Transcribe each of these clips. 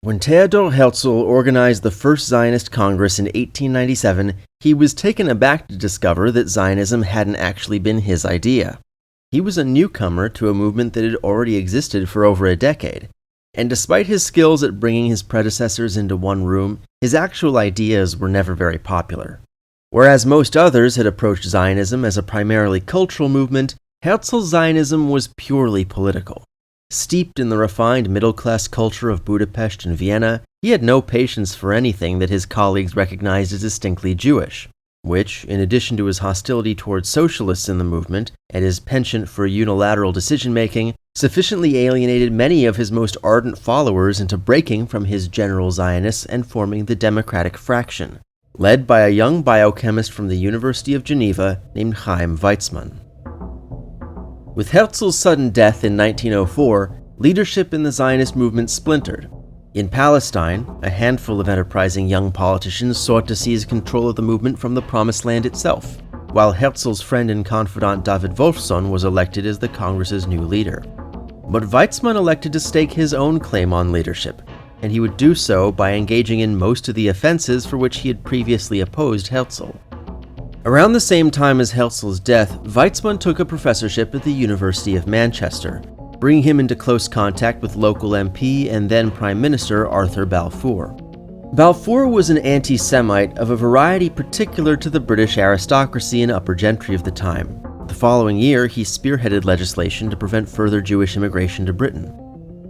When Theodor Herzl organized the first Zionist Congress in 1897, he was taken aback to discover that Zionism hadn't actually been his idea. He was a newcomer to a movement that had already existed for over a decade, and despite his skills at bringing his predecessors into one room, his actual ideas were never very popular. Whereas most others had approached Zionism as a primarily cultural movement, Herzl's Zionism was purely political. Steeped in the refined middle-class culture of Budapest and Vienna, he had no patience for anything that his colleagues recognized as distinctly Jewish, which, in addition to his hostility towards socialists in the movement and his penchant for unilateral decision-making, sufficiently alienated many of his most ardent followers into breaking from his general Zionists and forming the Democratic Fraction, led by a young biochemist from the University of Geneva named Chaim Weizmann. With Herzl's sudden death in 1904, leadership in the Zionist movement splintered. In Palestine, a handful of enterprising young politicians sought to seize control of the movement from the Promised Land itself, while Herzl's friend and confidant David Wolfson was elected as the Congress's new leader. But Weizmann elected to stake his own claim on leadership, and he would do so by engaging in most of the offenses for which he had previously opposed Herzl. Around the same time as Herzl's death, Weizmann took a professorship at the University of Manchester, bringing him into close contact with local MP and then Prime Minister Arthur Balfour. Balfour was an anti-Semite of a variety particular to the British aristocracy and upper gentry of the time. The following year, he spearheaded legislation to prevent further Jewish immigration to Britain.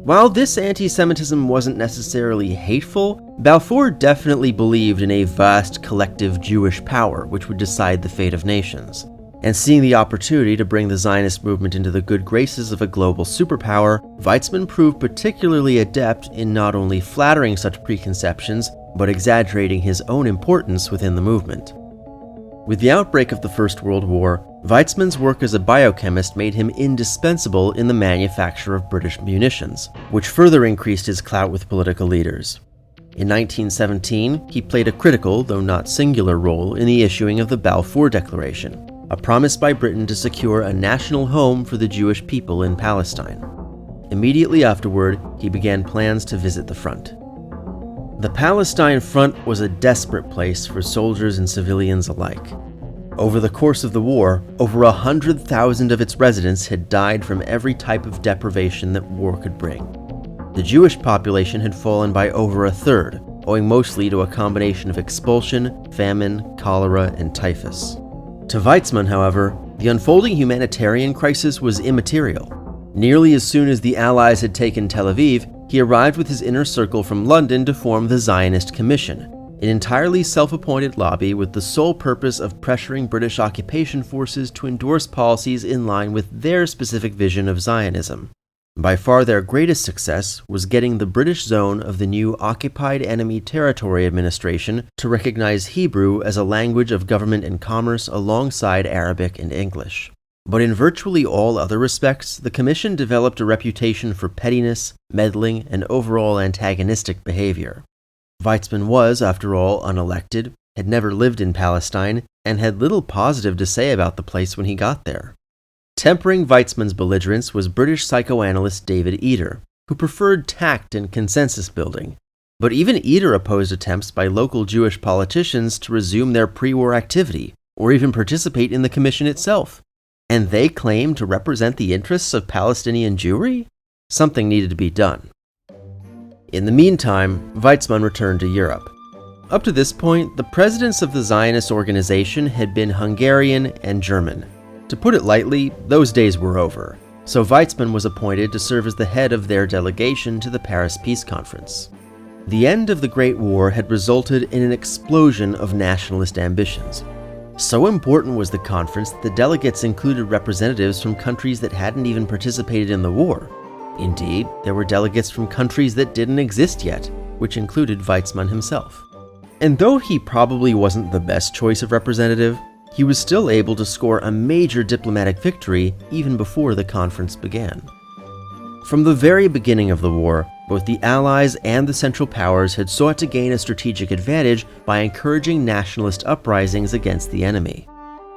While this anti-Semitism wasn't necessarily hateful, Balfour definitely believed in a vast collective Jewish power which would decide the fate of nations. And seeing the opportunity to bring the Zionist movement into the good graces of a global superpower, Weizmann proved particularly adept in not only flattering such preconceptions, but exaggerating his own importance within the movement. With the outbreak of the First World War, Weizmann's work as a biochemist made him indispensable in the manufacture of British munitions, which further increased his clout with political leaders. In 1917, he played a critical, though not singular, role in the issuing of the Balfour Declaration, a promise by Britain to secure a national home for the Jewish people in Palestine. Immediately afterward, he began plans to visit the front. The Palestine front was a desperate place for soldiers and civilians alike. Over the course of the war, over 100,000 of its residents had died from every type of deprivation that war could bring. The Jewish population had fallen by over a third, owing mostly to a combination of expulsion, famine, cholera, and typhus. To Weizmann, however, the unfolding humanitarian crisis was immaterial. Nearly as soon as the Allies had taken Tel Aviv, he arrived with his inner circle from London to form the Zionist Commission, an entirely self-appointed lobby with the sole purpose of pressuring British occupation forces to endorse policies in line with their specific vision of Zionism. By far their greatest success was getting the British zone of the new Occupied Enemy Territory Administration to recognize Hebrew as a language of government and commerce alongside Arabic and English. But in virtually all other respects, the Commission developed a reputation for pettiness, meddling, and overall antagonistic behavior. Weizmann was, after all, unelected, had never lived in Palestine, and had little positive to say about the place when he got there. Tempering Weizmann's belligerence was British psychoanalyst David Eder, who preferred tact and consensus building. But even Eder opposed attempts by local Jewish politicians to resume their pre-war activity, or even participate in the commission itself. And they claimed to represent the interests of Palestinian Jewry? Something needed to be done. In the meantime, Weizmann returned to Europe. Up to this point, the presidents of the Zionist organization had been Hungarian and German. To put it lightly, those days were over, so Weizmann was appointed to serve as the head of their delegation to the Paris Peace Conference. The end of the Great War had resulted in an explosion of nationalist ambitions. So important was the conference that the delegates included representatives from countries that hadn't even participated in the war. Indeed, there were delegates from countries that didn't exist yet, which included Weizmann himself. And though he probably wasn't the best choice of representative, he was still able to score a major diplomatic victory even before the conference began. From the very beginning of the war, both the Allies and the Central Powers had sought to gain a strategic advantage by encouraging nationalist uprisings against the enemy.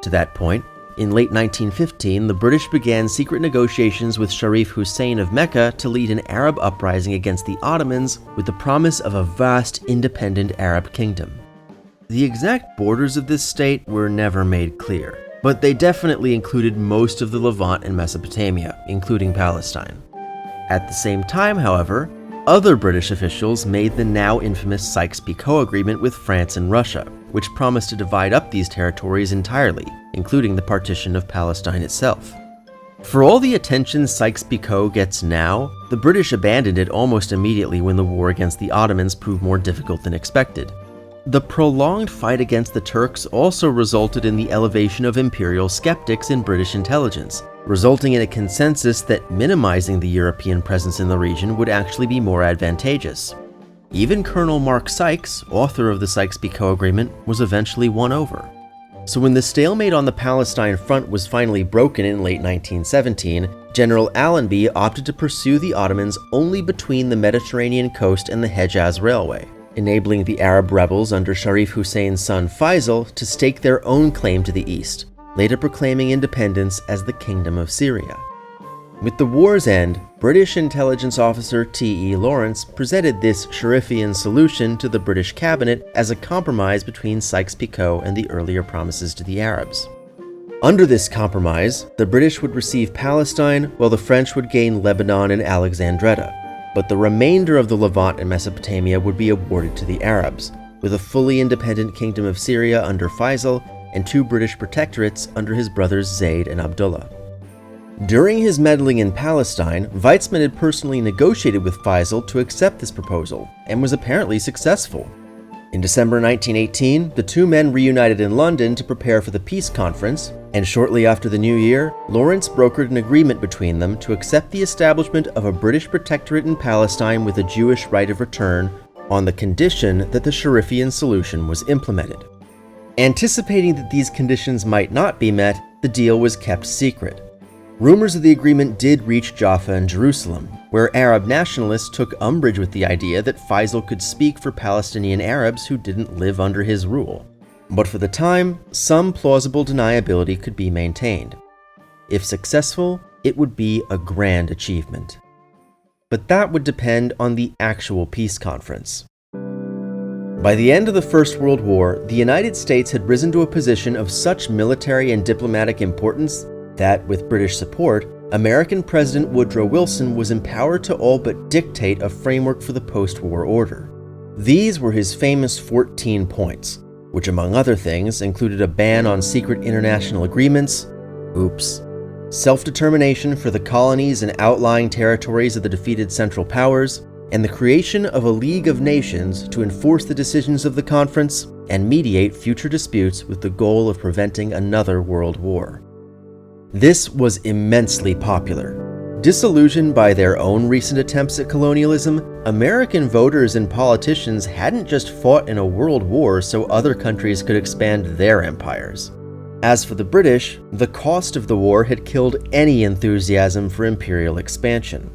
To that point, In late 1915, the British began secret negotiations with Sharif Hussein of Mecca to lead an Arab uprising against the Ottomans with the promise of a vast independent Arab kingdom. The exact borders of this state were never made clear, but they definitely included most of the Levant and Mesopotamia, including Palestine. At the same time, however, other British officials made the now infamous Sykes-Picot Agreement with France and Russia, which promised to divide up these territories entirely, including the partition of Palestine itself. For all the attention Sykes-Picot gets now, the British abandoned it almost immediately when the war against the Ottomans proved more difficult than expected. The prolonged fight against the Turks also resulted in the elevation of imperial skeptics in British intelligence, resulting in a consensus that minimizing the European presence in the region would actually be more advantageous. Even Colonel Mark Sykes, author of the Sykes-Picot Agreement, was eventually won over. So when the stalemate on the Palestine front was finally broken in late 1917, General Allenby opted to pursue the Ottomans only between the Mediterranean coast and the Hejaz Railway, enabling the Arab rebels under Sharif Hussein's son Faisal to stake their own claim to the east, later proclaiming independence as the Kingdom of Syria. With the war's end, British intelligence officer T.E. Lawrence presented this Sharifian solution to the British cabinet as a compromise between Sykes-Picot and the earlier promises to the Arabs. Under this compromise, the British would receive Palestine while the French would gain Lebanon and Alexandretta, but the remainder of the Levant and Mesopotamia would be awarded to the Arabs, with a fully independent Kingdom of Syria under Faisal and 2 British protectorates under his brothers Zayd and Abdullah. During his meddling in Palestine, Weizmann had personally negotiated with Faisal to accept this proposal, and was apparently successful. In December 1918, the two men reunited in London to prepare for the peace conference, and shortly after the new year, Lawrence brokered an agreement between them to accept the establishment of a British protectorate in Palestine with a Jewish right of return on the condition that the Sharifian solution was implemented. Anticipating that these conditions might not be met, the deal was kept secret. Rumors of the agreement did reach Jaffa and Jerusalem, where Arab nationalists took umbrage with the idea that Faisal could speak for Palestinian Arabs who didn't live under his rule. But for the time, some plausible deniability could be maintained. If successful, it would be a grand achievement. But that would depend on the actual peace conference. By the end of the First World War, the United States had risen to a position of such military and diplomatic importance that, with British support, American President Woodrow Wilson was empowered to all but dictate a framework for the post-war order. These were his famous 14 points, which among other things included a ban on secret international agreements, self-determination for the colonies and outlying territories of the defeated Central Powers, and the creation of a League of Nations to enforce the decisions of the conference and mediate future disputes with the goal of preventing another world war. This was immensely popular. Disillusioned by their own recent attempts at colonialism, American voters and politicians hadn't just fought in a world war so other countries could expand their empires. As for the British, the cost of the war had killed any enthusiasm for imperial expansion.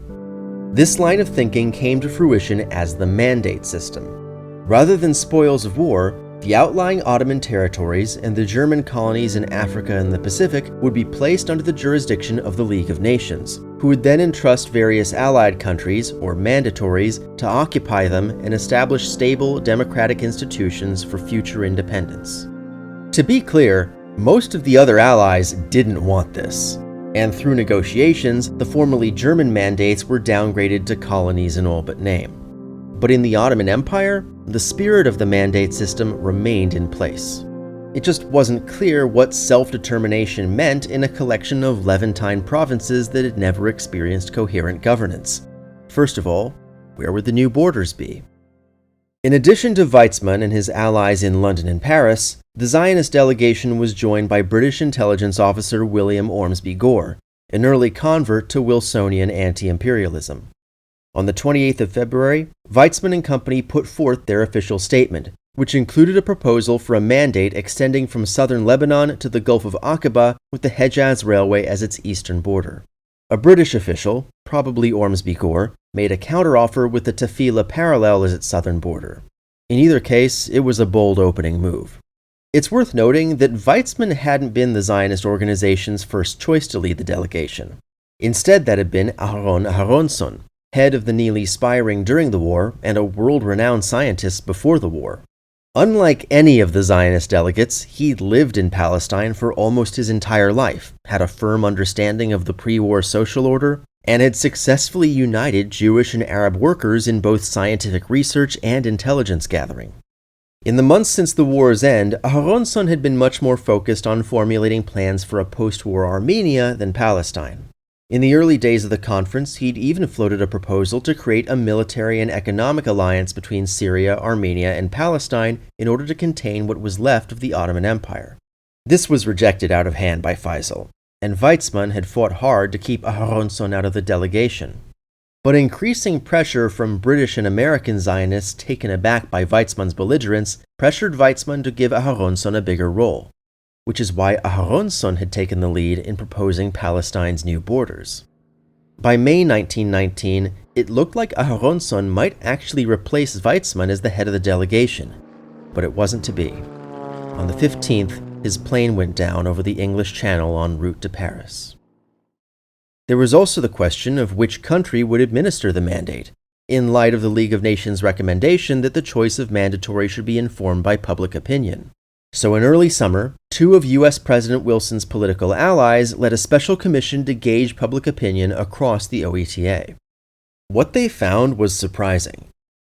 This line of thinking came to fruition as the Mandate System. Rather than spoils of war, the outlying Ottoman territories and the German colonies in Africa and the Pacific would be placed under the jurisdiction of the League of Nations, who would then entrust various allied countries, or mandatories, to occupy them and establish stable democratic institutions for future independence. To be clear, most of the other allies didn't want this, and through negotiations, the formerly German mandates were downgraded to colonies in all but name. But in the Ottoman Empire, the spirit of the Mandate System remained in place. It just wasn't clear what self-determination meant in a collection of Levantine provinces that had never experienced coherent governance. First of all, where would the new borders be? In addition to Weizmann and his allies in London and Paris, the Zionist delegation was joined by British intelligence officer William Ormsby Gore, an early convert to Wilsonian anti-imperialism. On the 28th of February, Weizmann and company put forth their official statement, which included a proposal for a mandate extending from southern Lebanon to the Gulf of Aqaba with the Hejaz Railway as its eastern border. A British official, probably Ormsby Gore, made a counteroffer with the Tafila parallel as its southern border. In either case, it was a bold opening move. It's worth noting that Weizmann hadn't been the Zionist organization's first choice to lead the delegation. Instead, that had been Aharon Aharonson, head of the Neely Spy Ring during the war and a world-renowned scientist before the war. Unlike any of the Zionist delegates, he'd lived in Palestine for almost his entire life, had a firm understanding of the pre-war social order, and had successfully united Jewish and Arab workers in both scientific research and intelligence gathering. In the months since the war's end, Aharonson had been much more focused on formulating plans for a post-war Armenia than Palestine. In the early days of the conference, he'd even floated a proposal to create a military and economic alliance between Syria, Armenia, and Palestine in order to contain what was left of the Ottoman Empire. This was rejected out of hand by Faisal, and Weizmann had fought hard to keep Aharonson out of the delegation. But increasing pressure from British and American Zionists taken aback by Weizmann's belligerence pressured Weizmann to give Aharonson a bigger role, which is why Aharonson had taken the lead in proposing Palestine's new borders. By May 1919, it looked like Aharonson might actually replace Weizmann as the head of the delegation, but it wasn't to be. On the 15th, his plane went down over the English Channel en route to Paris. There was also the question of which country would administer the mandate, in light of the League of Nations' recommendation that the choice of mandatory should be informed by public opinion. So in early summer, two of U.S. President Wilson's political allies led a special commission to gauge public opinion across the OETA. What they found was surprising.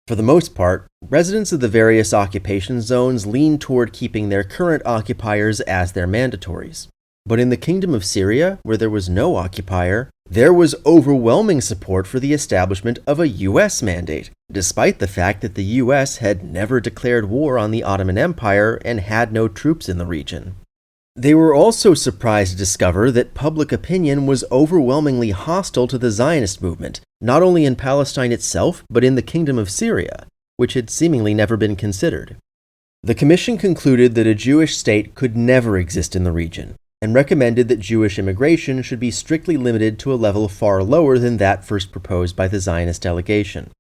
For the most part, residents of the various occupation zones leaned toward keeping their current occupiers as their mandatories. But in the Kingdom of Syria, where there was no occupier, there was overwhelming support for the establishment of a U.S. mandate, despite the fact that the U.S. had never declared war on the Ottoman Empire and had no troops in the region. They were also surprised to discover that public opinion was overwhelmingly hostile to the Zionist movement, not only in Palestine itself, but in the Kingdom of Syria, which had seemingly never been considered. The commission concluded that a Jewish state could never exist in the region, and recommended that Jewish immigration should be strictly limited to a level far lower than that first proposed by the Zionist delegation.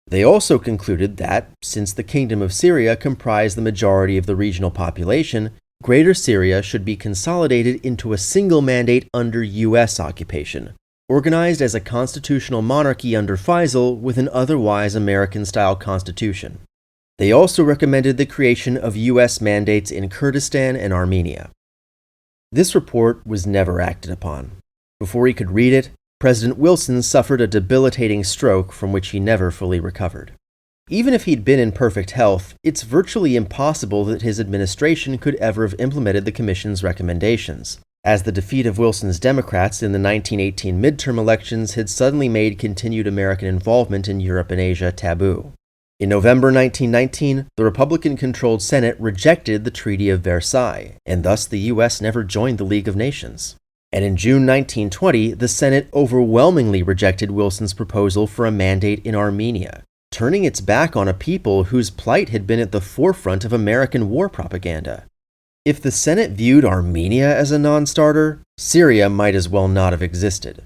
They also concluded that, since the Kingdom of Syria comprised the majority of the regional population, Greater Syria should be consolidated into a single mandate under U.S. occupation, organized as a constitutional monarchy under Faisal with an otherwise American-style constitution. They also recommended the creation of U.S. mandates in Kurdistan and Armenia. This report was never acted upon. Before he could read it, President Wilson suffered a debilitating stroke from which he never fully recovered. Even if he'd been in perfect health, it's virtually impossible that his administration could ever have implemented the Commission's recommendations, as the defeat of Wilson's Democrats in the 1918 midterm elections had suddenly made continued American involvement in Europe and Asia taboo. In November 1919, the Republican-controlled Senate rejected the Treaty of Versailles, and thus the U.S. never joined the League of Nations. And in June 1920, the Senate overwhelmingly rejected Wilson's proposal for a mandate in Armenia, turning its back on a people whose plight had been at the forefront of American war propaganda. If the Senate viewed Armenia as a non-starter, Syria might as well not have existed.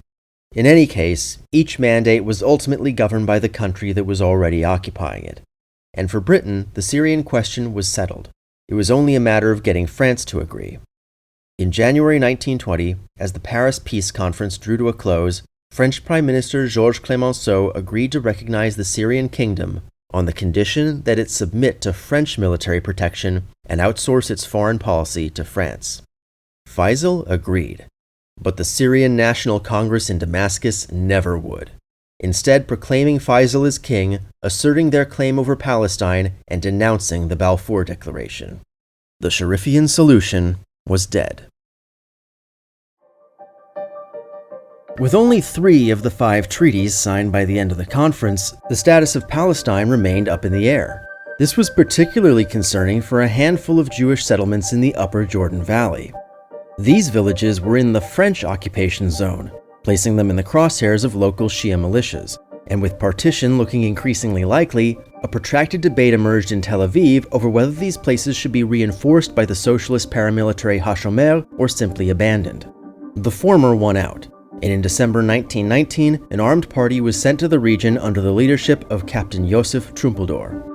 In any case, each mandate was ultimately governed by the country that was already occupying it. And for Britain, the Syrian question was settled. It was only a matter of getting France to agree. In January 1920, as the Paris Peace Conference drew to a close, French Prime Minister Georges Clemenceau agreed to recognize the Syrian kingdom on the condition that it submit to French military protection and outsource its foreign policy to France. Faisal agreed. But the Syrian National Congress in Damascus never would, instead proclaiming Faisal as king, asserting their claim over Palestine, and denouncing the Balfour Declaration. The Sharifian solution was dead. With only 3 of the 5 treaties signed by the end of the conference, the status of Palestine remained up in the air. This was particularly concerning for a handful of Jewish settlements in the upper Jordan Valley. These villages were in the French occupation zone, placing them in the crosshairs of local Shia militias, and with partition looking increasingly likely, a protracted debate emerged in Tel Aviv over whether these places should be reinforced by the socialist paramilitary Hashomer or simply abandoned. The former won out, and in December 1919, an armed party was sent to the region under the leadership of Captain Yosef Trumpeldor.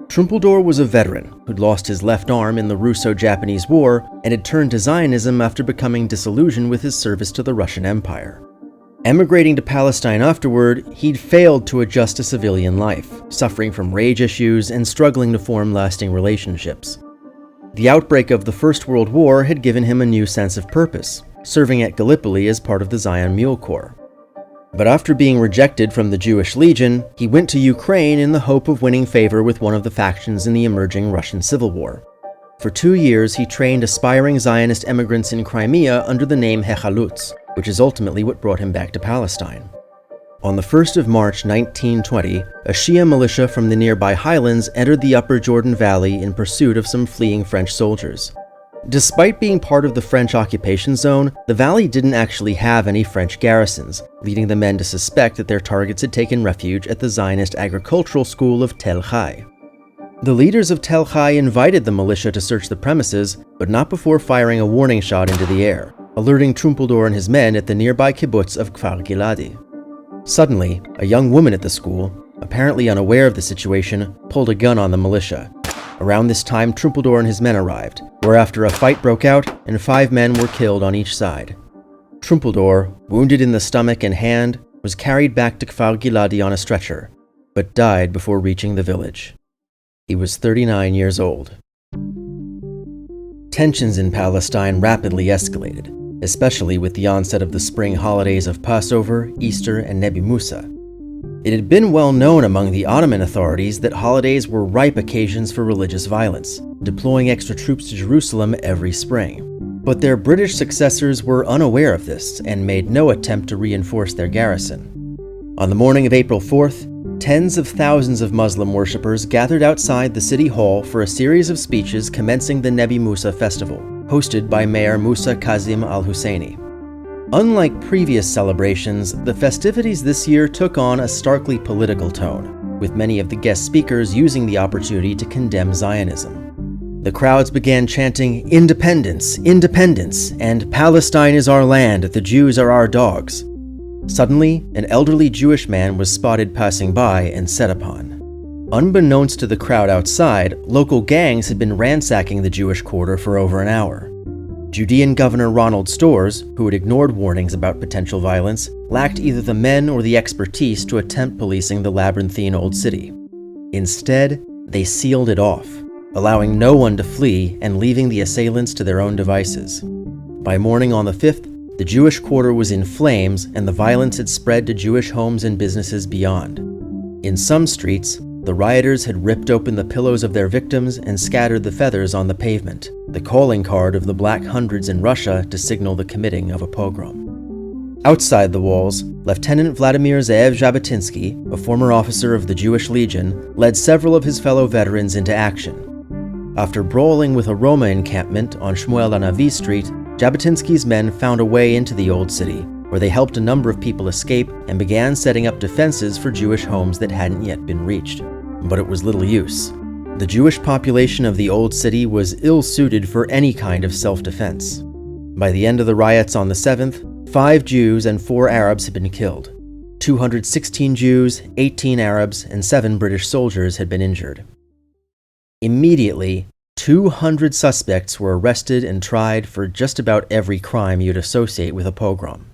Trumpeldor was a veteran who'd lost his left arm in the Russo-Japanese War and had turned to Zionism after becoming disillusioned with his service to the Russian Empire. Emigrating to Palestine afterward, he'd failed to adjust to civilian life, suffering from rage issues and struggling to form lasting relationships. The outbreak of the First World War had given him a new sense of purpose, serving at Gallipoli as part of the Zion Mule Corps. But after being rejected from the Jewish Legion, he went to Ukraine in the hope of winning favor with one of the factions in the emerging Russian Civil War. For 2 years, he trained aspiring Zionist immigrants in Crimea under the name Hechalutz, which is ultimately what brought him back to Palestine. On the 1st of March 1920, a Shia militia from the nearby highlands entered the upper Jordan Valley in pursuit of some fleeing French soldiers. Despite being part of the French occupation zone, the valley didn't actually have any French garrisons, leading the men to suspect that their targets had taken refuge at the Zionist agricultural school of Tel Chai. The leaders of Tel Chai invited the militia to search the premises, but not before firing a warning shot into the air, alerting Trumpeldor and his men at the nearby kibbutz of Kfar Giladi. Suddenly, a young woman at the school, apparently unaware of the situation, pulled a gun on the militia. Around this time, Trumpeldor and his men arrived, whereafter a fight broke out and 5 men were killed on each side. Trumpeldor, wounded in the stomach and hand, was carried back to Kfar Giladi on a stretcher, but died before reaching the village. He was 39 years old. Tensions in Palestine rapidly escalated, especially with the onset of the spring holidays of Passover, Easter, and Nebi Musa. It had been well known among the Ottoman authorities that holidays were ripe occasions for religious violence, deploying extra troops to Jerusalem every spring. But their British successors were unaware of this and made no attempt to reinforce their garrison. On the morning of April 4th, tens of thousands of Muslim worshippers gathered outside the city hall for a series of speeches commencing the Nebi Musa festival, hosted by Mayor Musa Kazim al-Husseini. Unlike previous celebrations, the festivities this year took on a starkly political tone, with many of the guest speakers using the opportunity to condemn Zionism. The crowds began chanting, "Independence, independence," and "Palestine is our land, the Jews are our dogs." Suddenly, an elderly Jewish man was spotted passing by and set upon. Unbeknownst to the crowd outside, local gangs had been ransacking the Jewish quarter for over an hour. Judean Governor Ronald Storrs, who had ignored warnings about potential violence, lacked either the men or the expertise to attempt policing the labyrinthine old city. Instead, they sealed it off, allowing no one to flee and leaving the assailants to their own devices. By morning on the 5th, the Jewish quarter was in flames and the violence had spread to Jewish homes and businesses beyond. In some streets, the rioters had ripped open the pillows of their victims and scattered the feathers on the pavement, the calling card of the Black Hundreds in Russia to signal the committing of a pogrom. Outside the walls, Lieutenant Vladimir Zeev Jabotinsky, a former officer of the Jewish Legion, led several of his fellow veterans into action. After brawling with a Roma encampment on Shmuel Hanavi Street, Jabotinsky's men found a way into the old city, where they helped a number of people escape and began setting up defenses for Jewish homes that hadn't yet been reached. But it was little use. The Jewish population of the old city was ill-suited for any kind of self-defense. By the end of the riots on the 7th, 5 Jews and 4 Arabs had been killed. 216 Jews, 18 Arabs, and 7 British soldiers had been injured. Immediately, 200 suspects were arrested and tried for just about every crime you'd associate with a pogrom.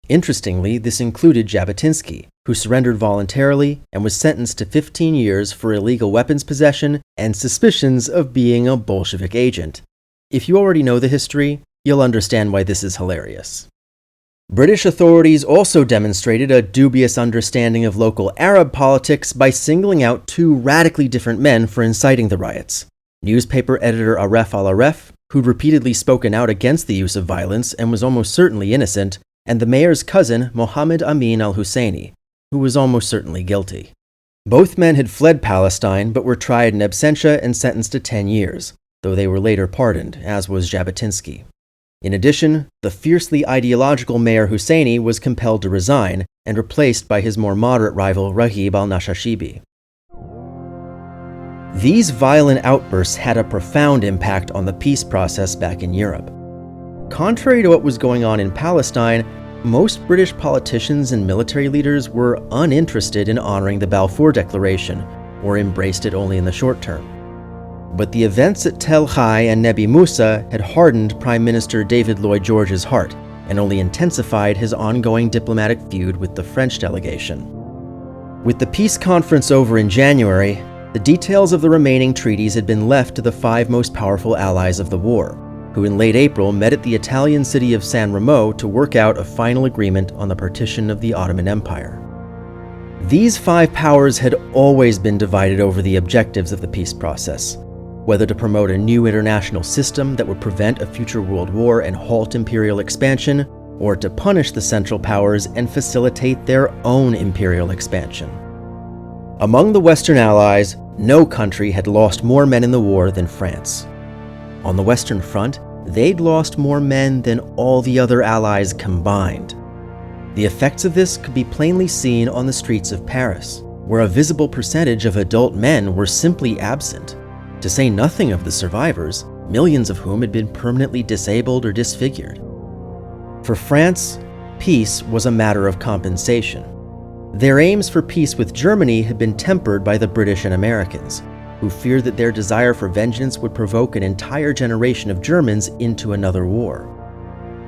Interestingly, this included Jabotinsky, who surrendered voluntarily and was sentenced to 15 years for illegal weapons possession and suspicions of being a Bolshevik agent. If you already know the history, you'll understand why this is hilarious. British authorities also demonstrated a dubious understanding of local Arab politics by singling out 2 radically different men for inciting the riots. Newspaper editor Aref al-Aref, who'd repeatedly spoken out against the use of violence and was almost certainly innocent, and the mayor's cousin, Mohammed Amin al-Husseini, who was almost certainly guilty. Both men had fled Palestine but were tried in absentia and sentenced to 10 years, though they were later pardoned, as was Jabotinsky. In addition, the fiercely ideological Mayor Husseini was compelled to resign and replaced by his more moderate rival Raghib al-Nashashibi. These violent outbursts had a profound impact on the peace process back in Europe. Contrary to what was going on in Palestine, most British politicians and military leaders were uninterested in honoring the Balfour Declaration, or embraced it only in the short term. But the events at Tel Hai and Nebi Musa had hardened Prime Minister David Lloyd George's heart and only intensified his ongoing diplomatic feud with the French delegation. With the peace conference over in January, the details of the remaining treaties had been left to the 5 most powerful allies of the war, who in late April met at the Italian city of San Remo to work out a final agreement on the partition of the Ottoman Empire. These 5 powers had always been divided over the objectives of the peace process, whether to promote a new international system that would prevent a future world war and halt imperial expansion, or to punish the Central Powers and facilitate their own imperial expansion. Among the Western Allies, no country had lost more men in the war than France. On the Western Front, they'd lost more men than all the other allies combined. The effects of this could be plainly seen on the streets of Paris, where a visible percentage of adult men were simply absent, to say nothing of the survivors, millions of whom had been permanently disabled or disfigured. For France, peace was a matter of compensation. Their aims for peace with Germany had been tempered by the British and Americans, who feared that their desire for vengeance would provoke an entire generation of Germans into another war.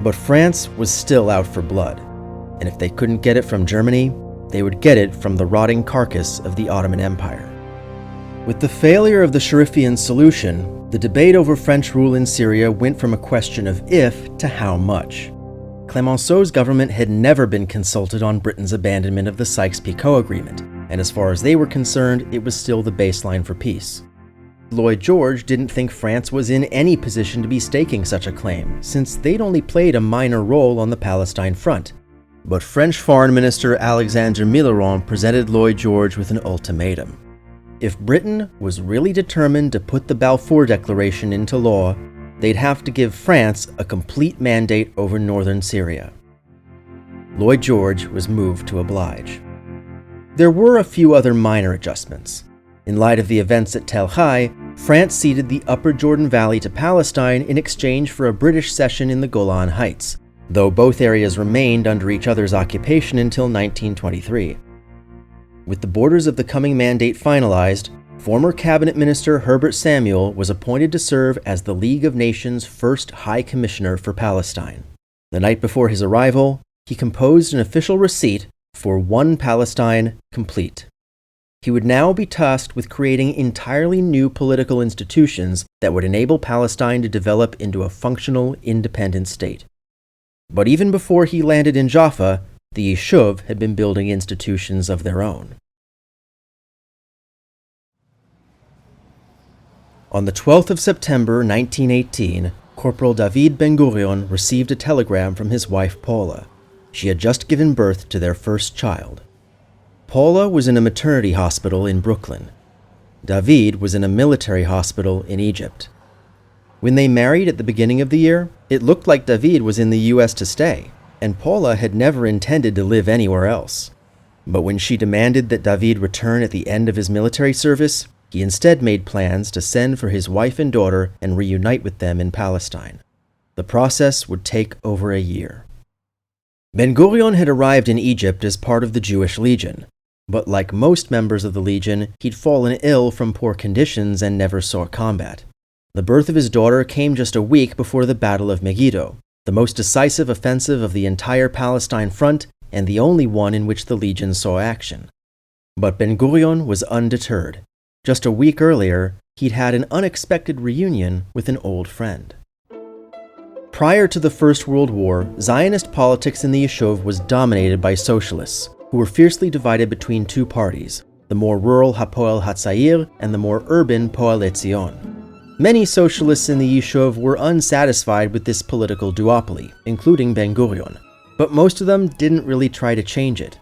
But France was still out for blood, and if they couldn't get it from Germany, they would get it from the rotting carcass of the Ottoman Empire. With the failure of the Sharifian solution, the debate over French rule in Syria went from a question of if to how much. Clemenceau's government had never been consulted on Britain's abandonment of the Sykes-Picot Agreement, and as far as they were concerned, it was still the baseline for peace. Lloyd George didn't think France was in any position to be staking such a claim, since they'd only played a minor role on the Palestine front. But French Foreign Minister Alexandre Millerand presented Lloyd George with an ultimatum. If Britain was really determined to put the Balfour Declaration into law, they'd have to give France a complete mandate over northern Syria. Lloyd George was moved to oblige. There were a few other minor adjustments. In light of the events at Tel Hai, France ceded the upper Jordan Valley to Palestine in exchange for a British cession in the Golan Heights, though both areas remained under each other's occupation until 1923. With the borders of the coming mandate finalized, former Cabinet Minister Herbert Samuel was appointed to serve as the League of Nations' first High Commissioner for Palestine. The night before his arrival, he composed an official receipt for One Palestine Complete. He would now be tasked with creating entirely new political institutions that would enable Palestine to develop into a functional, independent state. But even before he landed in Jaffa, the Yishuv had been building institutions of their own. On the 12th of September 1918, Corporal David Ben-Gurion received a telegram from his wife Paula. She had just given birth to their first child. Paula was in a maternity hospital in Brooklyn. David was in a military hospital in Egypt. When they married at the beginning of the year, it looked like David was in the U.S. to stay, and Paula had never intended to live anywhere else. But when she demanded that David return at the end of his military service, he instead made plans to send for his wife and daughter and reunite with them in Palestine. The process would take over a year. Ben-Gurion had arrived in Egypt as part of the Jewish Legion, but like most members of the Legion, he'd fallen ill from poor conditions and never saw combat. The birth of his daughter came just a week before the Battle of Megiddo, the most decisive offensive of the entire Palestine front and the only one in which the Legion saw action. But Ben-Gurion was undeterred. Just a week earlier, he'd had an unexpected reunion with an old friend. Prior to the First World War, Zionist politics in the Yishuv was dominated by socialists, who were fiercely divided between two parties, the more rural Hapoel Hatzair and the more urban Poale Zion. Many socialists in the Yishuv were unsatisfied with this political duopoly, including Ben-Gurion, but most of them didn't really try to change it.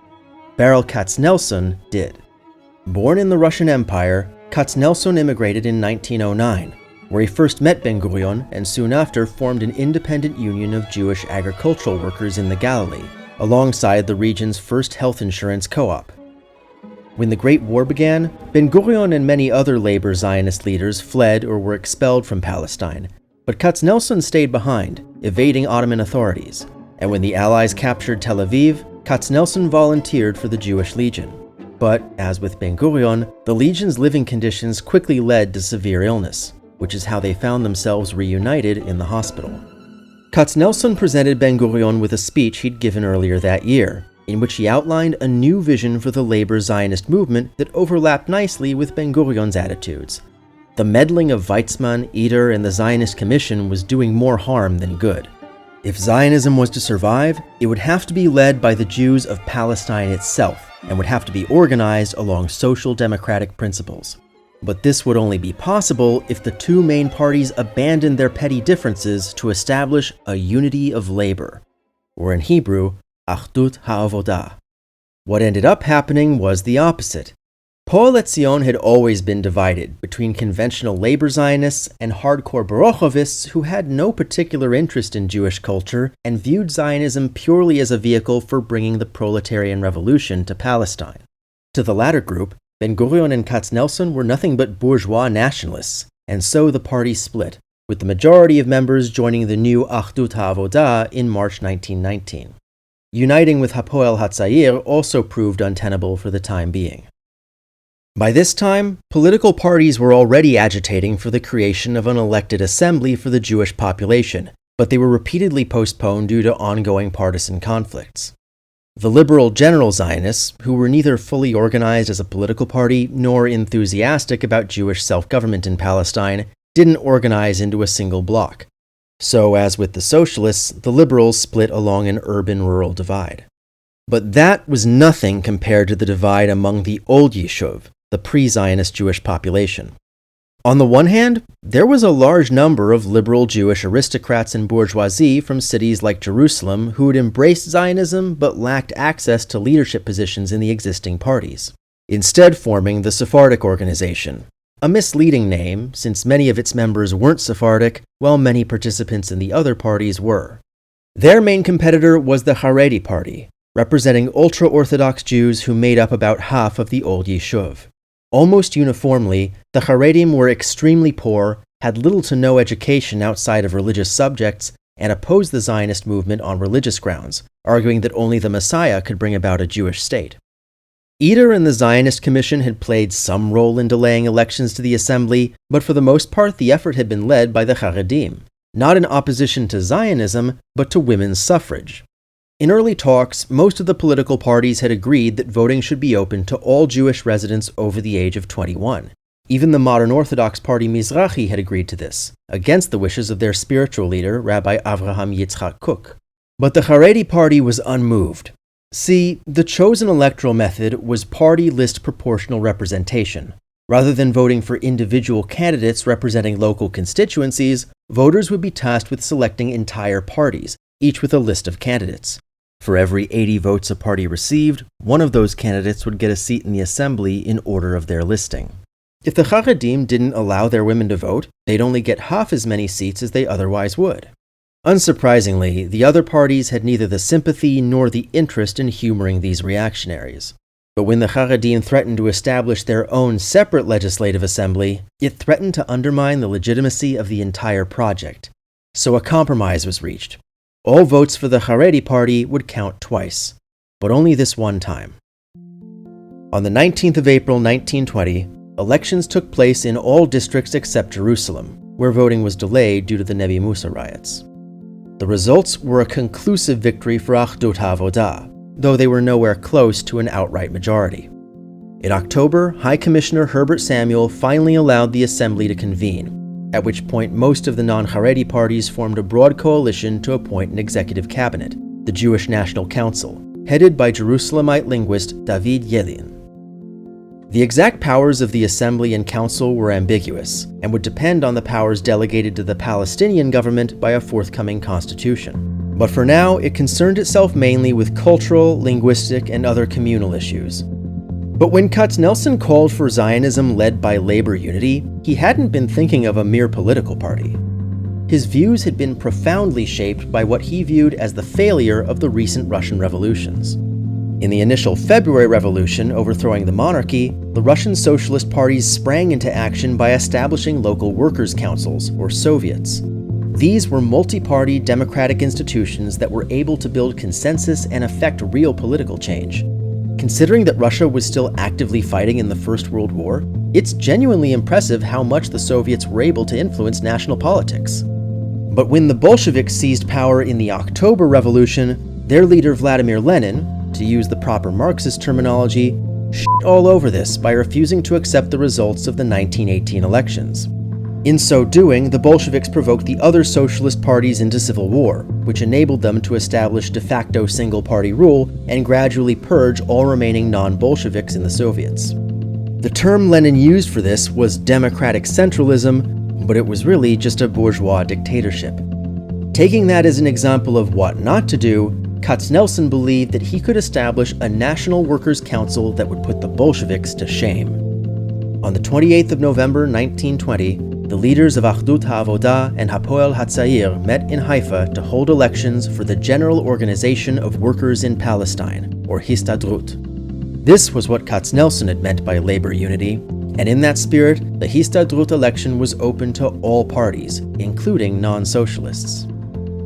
Beryl Katznelson did. Born in the Russian Empire, Katznelson immigrated in 1909, where he first met Ben-Gurion and soon after formed an independent union of Jewish agricultural workers in the Galilee, alongside the region's first health insurance co-op. When the Great War began, Ben-Gurion and many other labor Zionist leaders fled or were expelled from Palestine, but Katznelson stayed behind, evading Ottoman authorities, and when the Allies captured Tel Aviv, Katznelson volunteered for the Jewish Legion. But, as with Ben-Gurion, the Legion's living conditions quickly led to severe illness, which is how they found themselves reunited in the hospital. Katznelson presented Ben-Gurion with a speech he'd given earlier that year, in which he outlined a new vision for the labor Zionist movement that overlapped nicely with Ben-Gurion's attitudes. The meddling of Weizmann, Eder, and the Zionist Commission was doing more harm than good. If Zionism was to survive, it would have to be led by the Jews of Palestine itself, and would have to be organized along social democratic principles. But this would only be possible if the two main parties abandoned their petty differences to establish a unity of labor, or in Hebrew, Achdut HaAvodah. What ended up happening was the opposite. Poale Etzion had always been divided between conventional labor Zionists and hardcore Borochovists who had no particular interest in Jewish culture and viewed Zionism purely as a vehicle for bringing the proletarian revolution to Palestine. To the latter group, Ben-Gurion and Katznelson were nothing but bourgeois nationalists, and so the party split, with the majority of members joining the new Achdut HaAvodah in March 1919. Uniting with Hapoel Hatzair also proved untenable for the time being. By this time, political parties were already agitating for the creation of an elected assembly for the Jewish population, but they were repeatedly postponed due to ongoing partisan conflicts. The liberal General Zionists, who were neither fully organized as a political party nor enthusiastic about Jewish self-government in Palestine, didn't organize into a single bloc. So, as with the socialists, the liberals split along an urban-rural divide. But that was nothing compared to the divide among the old Yishuv, the pre-Zionist Jewish population. On the one hand, there was a large number of liberal Jewish aristocrats and bourgeoisie from cities like Jerusalem who had embraced Zionism but lacked access to leadership positions in the existing parties, instead forming the Sephardic Organization, a misleading name since many of its members weren't Sephardic, while many participants in the other parties were. Their main competitor was the Haredi Party, representing ultra-Orthodox Jews who made up about half of the old Yishuv. Almost uniformly, the Haredim were extremely poor, had little to no education outside of religious subjects, and opposed the Zionist movement on religious grounds, arguing that only the Messiah could bring about a Jewish state. Eder and the Zionist Commission had played some role in delaying elections to the assembly, but for the most part the effort had been led by the Haredim, not in opposition to Zionism, but to women's suffrage. In early talks, most of the political parties had agreed that voting should be open to all Jewish residents over the age of 21. Even the modern Orthodox party Mizrahi had agreed to this, against the wishes of their spiritual leader, Rabbi Avraham Yitzchak Kook. But the Haredi party was unmoved. See, the chosen electoral method was party list proportional representation. Rather than voting for individual candidates representing local constituencies, voters would be tasked with selecting entire parties, each with a list of candidates. For every 80 votes a party received, one of those candidates would get a seat in the assembly in order of their listing. If the Haredim didn't allow their women to vote, they'd only get half as many seats as they otherwise would. Unsurprisingly, the other parties had neither the sympathy nor the interest in humoring these reactionaries. But when the Haredim threatened to establish their own separate legislative assembly, it threatened to undermine the legitimacy of the entire project. So a compromise was reached. All votes for the Haredi party would count twice, but only this one time. On the 19th of April 1920, elections took place in all districts except Jerusalem, where voting was delayed due to the Nebi Musa riots. The results were a conclusive victory for Achdut HaAvodah, though they were nowhere close to an outright majority. In October, High Commissioner Herbert Samuel finally allowed the assembly to convene, at which point most of the non-Haredi parties formed a broad coalition to appoint an executive cabinet, the Jewish National Council, headed by Jerusalemite linguist David Yelin. The exact powers of the assembly and council were ambiguous, and would depend on the powers delegated to the Palestinian government by a forthcoming constitution. But for now, it concerned itself mainly with cultural, linguistic, and other communal issues. But when Katznelson called for Zionism led by labor unity, he hadn't been thinking of a mere political party. His views had been profoundly shaped by what he viewed as the failure of the recent Russian revolutions. In the initial February Revolution overthrowing the monarchy, the Russian socialist parties sprang into action by establishing local workers' councils, or Soviets. These were multi-party democratic institutions that were able to build consensus and effect real political change. Considering that Russia was still actively fighting in the First World War, it's genuinely impressive how much the Soviets were able to influence national politics. But when the Bolsheviks seized power in the October Revolution, their leader Vladimir Lenin, to use the proper Marxist terminology, shit all over this by refusing to accept the results of the 1918 elections. In so doing, the Bolsheviks provoked the other socialist parties into civil war, which enabled them to establish de facto single-party rule and gradually purge all remaining non-Bolsheviks in the Soviets. The term Lenin used for this was democratic centralism, but it was really just a bourgeois dictatorship. Taking that as an example of what not to do, Katznelson believed that he could establish a National Workers' Council that would put the Bolsheviks to shame. On the 28th of November 1920, the leaders of Achdut HaAvoda and Hapoel Hatzair met in Haifa to hold elections for the General Organization of Workers in Palestine, or Histadrut. This was what Katznelson had meant by labor unity, and in that spirit, the Histadrut election was open to all parties, including non-socialists.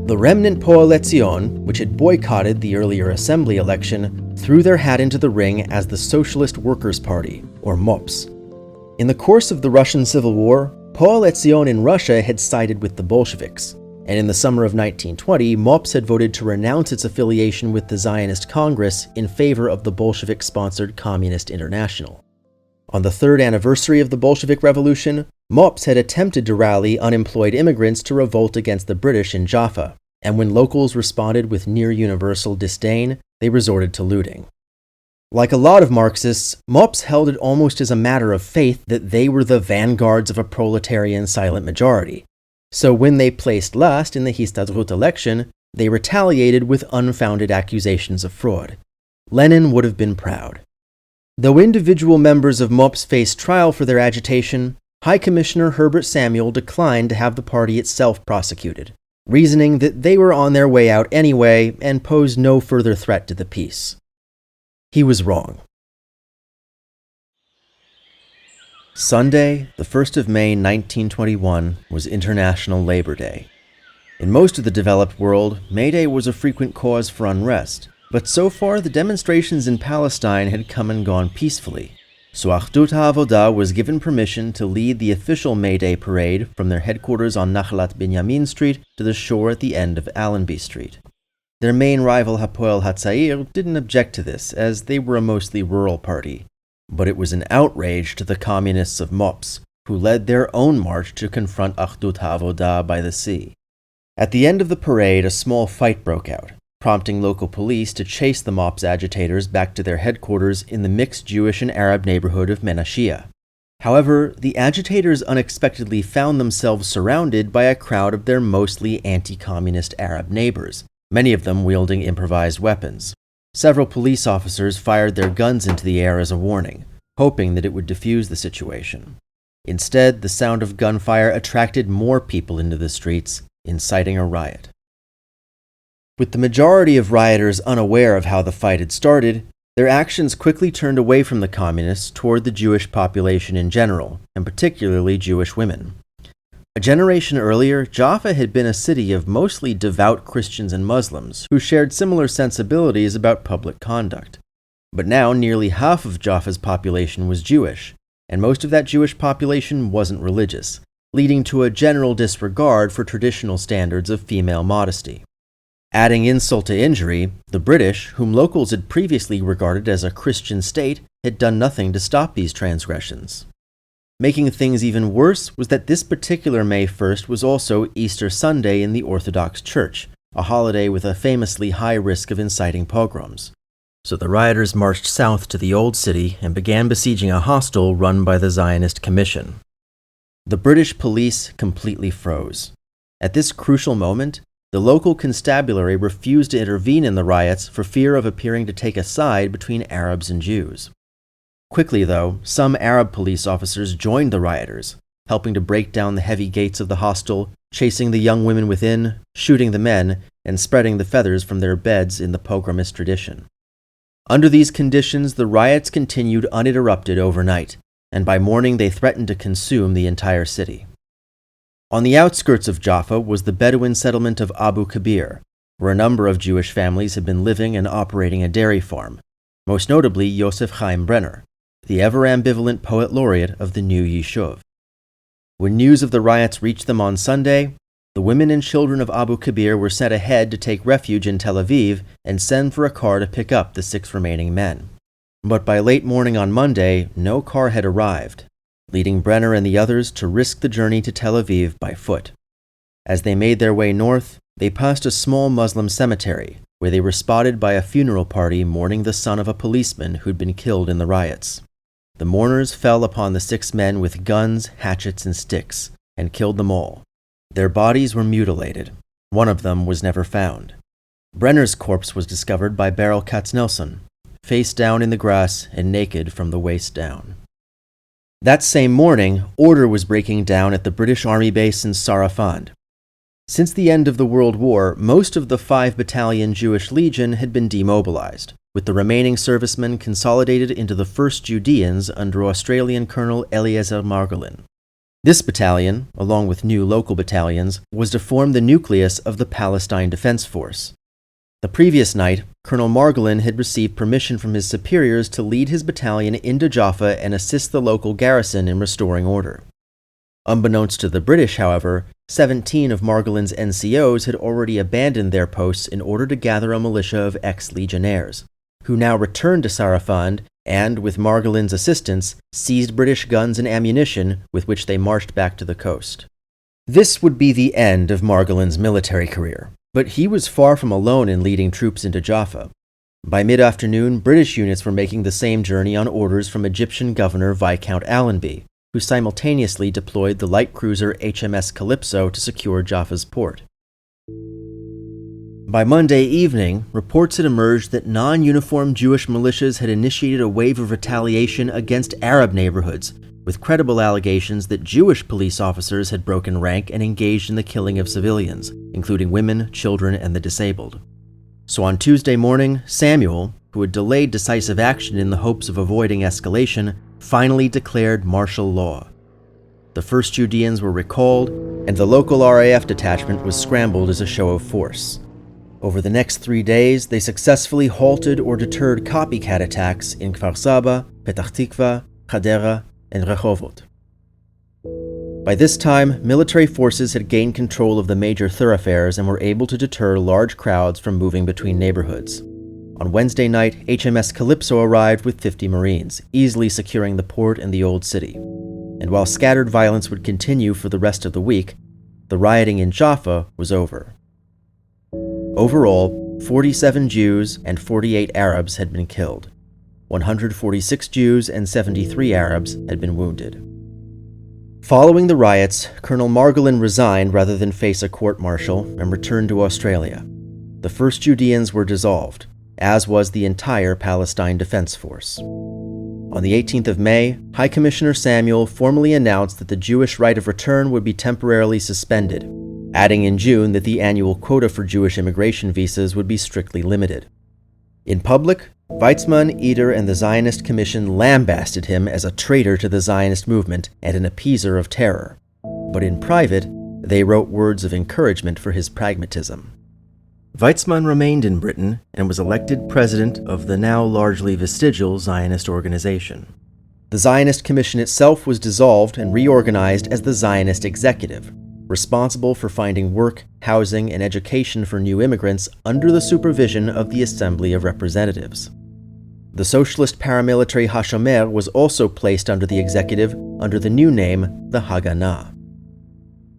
The remnant Poale Zion, which had boycotted the earlier assembly election, threw their hat into the ring as the Socialist Workers' Party, or MOPS. In the course of the Russian Civil War, Poale Zion in Russia had sided with the Bolsheviks, and in the summer of 1920, MOPS had voted to renounce its affiliation with the Zionist Congress in favor of the Bolshevik-sponsored Communist International. On the third anniversary of the Bolshevik Revolution, MOPS had attempted to rally unemployed immigrants to revolt against the British in Jaffa, and when locals responded with near-universal disdain, they resorted to looting. Like a lot of Marxists, MOPS held it almost as a matter of faith that they were the vanguards of a proletarian silent majority. So when they placed last in the Histadrut election, they retaliated with unfounded accusations of fraud. Lenin would have been proud. Though individual members of MOPS faced trial for their agitation, High Commissioner Herbert Samuel declined to have the party itself prosecuted, reasoning that they were on their way out anyway and posed no further threat to the peace. He was wrong. Sunday, the 1st of May 1921, was International Labor Day. In most of the developed world, May Day was a frequent cause for unrest, but so far the demonstrations in Palestine had come and gone peacefully, so Achdut HaAvoda was given permission to lead the official May Day parade from their headquarters on Nachalat Binyamin Street to the shore at the end of Allenby Street. Their main rival Hapoel Hatzair didn't object to this, as they were a mostly rural party, but it was an outrage to the communists of MOPS, who led their own march to confront Achdut HaAvoda by the sea. At the end of the parade, a small fight broke out, prompting local police to chase the MOPS agitators back to their headquarters in the mixed Jewish and Arab neighborhood of Menashia. However, the agitators unexpectedly found themselves surrounded by a crowd of their mostly anti-communist Arab neighbors, many of them wielding improvised weapons. Several police officers fired their guns into the air as a warning, hoping that it would defuse the situation. Instead, the sound of gunfire attracted more people into the streets, inciting a riot. With the majority of rioters unaware of how the fight had started, their actions quickly turned away from the communists toward the Jewish population in general, and particularly Jewish women. A generation earlier, Jaffa had been a city of mostly devout Christians and Muslims who shared similar sensibilities about public conduct. But now nearly half of Jaffa's population was Jewish, and most of that Jewish population wasn't religious, leading to a general disregard for traditional standards of female modesty. Adding insult to injury, the British, whom locals had previously regarded as a Christian state, had done nothing to stop these transgressions. Making things even worse was that this particular May 1st was also Easter Sunday in the Orthodox Church, a holiday with a famously high risk of inciting pogroms. So the rioters marched south to the Old City and began besieging a hostel run by the Zionist Commission. The British police completely froze. At this crucial moment, the local constabulary refused to intervene in the riots for fear of appearing to take a side between Arabs and Jews. Quickly, though, some Arab police officers joined the rioters, helping to break down the heavy gates of the hostel, chasing the young women within, shooting the men, and spreading the feathers from their beds in the pogromist tradition. Under these conditions, the riots continued uninterrupted overnight, and by morning they threatened to consume the entire city. On the outskirts of Jaffa was the Bedouin settlement of Abu Kabir, where a number of Jewish families had been living and operating a dairy farm, most notably Yosef Chaim Brenner, the ever-ambivalent poet laureate of the new Yishuv. When news of the riots reached them on Sunday, the women and children of Abu Kabir were sent ahead to take refuge in Tel Aviv and send for a car to pick up the 6 remaining men. But by late morning on Monday, no car had arrived, leading Brenner and the others to risk the journey to Tel Aviv by foot. As they made their way north, they passed a small Muslim cemetery, where they were spotted by a funeral party mourning the son of a policeman who'd been killed in the riots. The mourners fell upon the 6 men with guns, hatchets, and sticks, and killed them all. Their bodies were mutilated. One of them was never found. Brenner's corpse was discovered by Beryl Katznelson, face down in the grass and naked from the waist down. That same morning, order was breaking down at the British Army base in Sarafand. Since the end of the World War, most of the 5-battalion Jewish Legion had been demobilized, with the remaining servicemen consolidated into the 1st Judeans under Australian Colonel Eliezer Margolin. This battalion, along with new local battalions, was to form the nucleus of the Palestine Defense Force. The previous night, Colonel Margolin had received permission from his superiors to lead his battalion into Jaffa and assist the local garrison in restoring order. Unbeknownst to the British, however, 17 of Margolin's NCOs had already abandoned their posts in order to gather a militia of ex-legionnaires, who now returned to Sarafand and, with Margolin's assistance, seized British guns and ammunition with which they marched back to the coast. This would be the end of Margolin's military career, but he was far from alone in leading troops into Jaffa. By mid-afternoon, British units were making the same journey on orders from Egyptian Governor Viscount Allenby, who simultaneously deployed the light cruiser HMS Calypso to secure Jaffa's port. By Monday evening, reports had emerged that non-uniformed Jewish militias had initiated a wave of retaliation against Arab neighborhoods, with credible allegations that Jewish police officers had broken rank and engaged in the killing of civilians, including women, children, and the disabled. So on Tuesday morning, Samuel, who had delayed decisive action in the hopes of avoiding escalation, finally declared martial law. The 1st Judeans were recalled, and the local RAF detachment was scrambled as a show of force. Over the next 3 days, they successfully halted or deterred copycat attacks in Kfar Saba, Petach Tikva, Hadera, and Rehovot. By this time, military forces had gained control of the major thoroughfares and were able to deter large crowds from moving between neighborhoods. On Wednesday night, HMS Calypso arrived with 50 Marines, easily securing the port and the Old City. And while scattered violence would continue for the rest of the week, the rioting in Jaffa was over. Overall, 47 Jews and 48 Arabs had been killed. 146 Jews and 73 Arabs had been wounded. Following the riots, Colonel Margolin resigned rather than face a court-martial and returned to Australia. The 1st Judeans were dissolved, as was the entire Palestine Defense Force. On the 18th of May, High Commissioner Samuel formally announced that the Jewish right of return would be temporarily suspended, adding in June that the annual quota for Jewish immigration visas would be strictly limited. In public, Weizmann, Eder, and the Zionist Commission lambasted him as a traitor to the Zionist movement and an appeaser of terror. But in private, they wrote words of encouragement for his pragmatism. Weizmann remained in Britain and was elected president of the now largely vestigial Zionist organization. The Zionist Commission itself was dissolved and reorganized as the Zionist Executive, responsible for finding work, housing, and education for new immigrants under the supervision of the Assembly of Representatives. The socialist paramilitary Hashomer was also placed under the executive under the new name, the Haganah.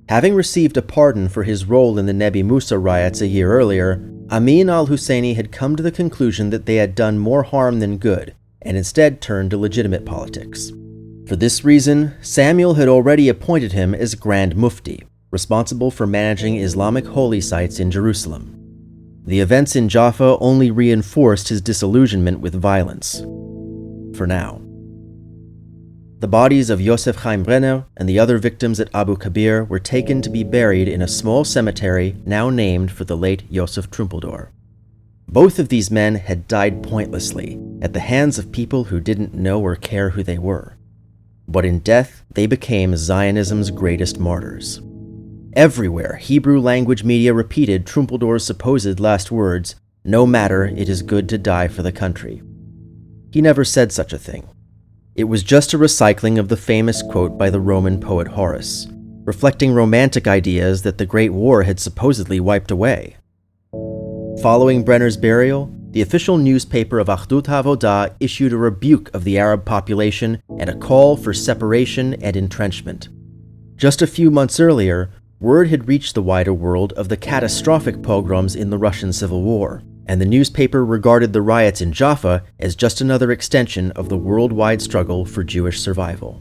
Having received a pardon for his role in the Nebi Musa riots a year earlier, Amin al-Husseini had come to the conclusion that they had done more harm than good, and instead turned to legitimate politics. For this reason, Samuel had already appointed him as Grand Mufti, responsible for managing Islamic holy sites in Jerusalem. The events in Jaffa only reinforced his disillusionment with violence. For now. The bodies of Yosef Chaim Brenner and the other victims at Abu Kabir were taken to be buried in a small cemetery now named for the late Yosef Trumpeldor. Both of these men had died pointlessly at the hands of people who didn't know or care who they were. But in death, they became Zionism's greatest martyrs. Everywhere, Hebrew language media repeated Trumpeldor's supposed last words, "No matter, it is good to die for the country." He never said such a thing. It was just a recycling of the famous quote by the Roman poet Horace, reflecting romantic ideas that the Great War had supposedly wiped away. Following Brenner's burial, the official newspaper of Achdut HaAvodah issued a rebuke of the Arab population and a call for separation and entrenchment. Just a few months earlier, word had reached the wider world of the catastrophic pogroms in the Russian Civil War, and the newspaper regarded the riots in Jaffa as just another extension of the worldwide struggle for Jewish survival.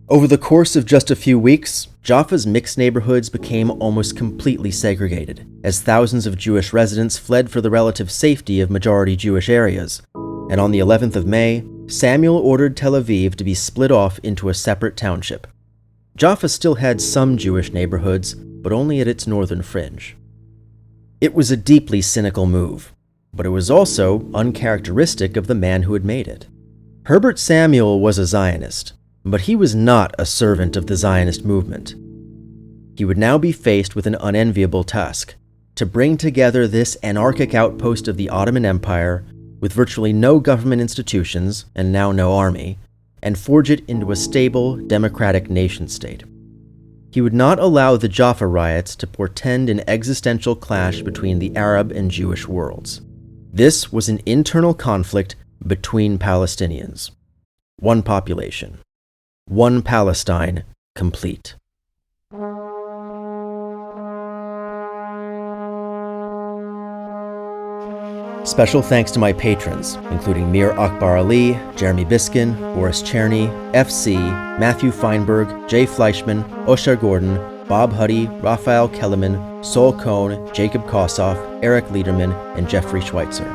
Over the course of just a few weeks, Jaffa's mixed neighborhoods became almost completely segregated, as thousands of Jewish residents fled for the relative safety of majority Jewish areas. And on the 11th of May, Samuel ordered Tel Aviv to be split off into a separate township. Jaffa still had some Jewish neighborhoods, but only at its northern fringe. It was a deeply cynical move, but it was also uncharacteristic of the man who had made it. Herbert Samuel was a Zionist, but he was not a servant of the Zionist movement. He would now be faced with an unenviable task: to bring together this anarchic outpost of the Ottoman Empire, with virtually no government institutions and now no army, and forge it into a stable, democratic nation-state. He would not allow the Jaffa riots to portend an existential clash between the Arab and Jewish worlds. This was an internal conflict between Palestinians. One population. One Palestine, complete. Special thanks to my patrons, including Mir Akbar Ali, Jeremy Biskin, Boris Cherny, FC, Matthew Feinberg, Jay Fleischman, Oshar Gordon, Bob Huddy, Raphael Kellerman, Sol Cohn, Jacob Kossoff, Eric Liederman, and Jeffrey Schweitzer.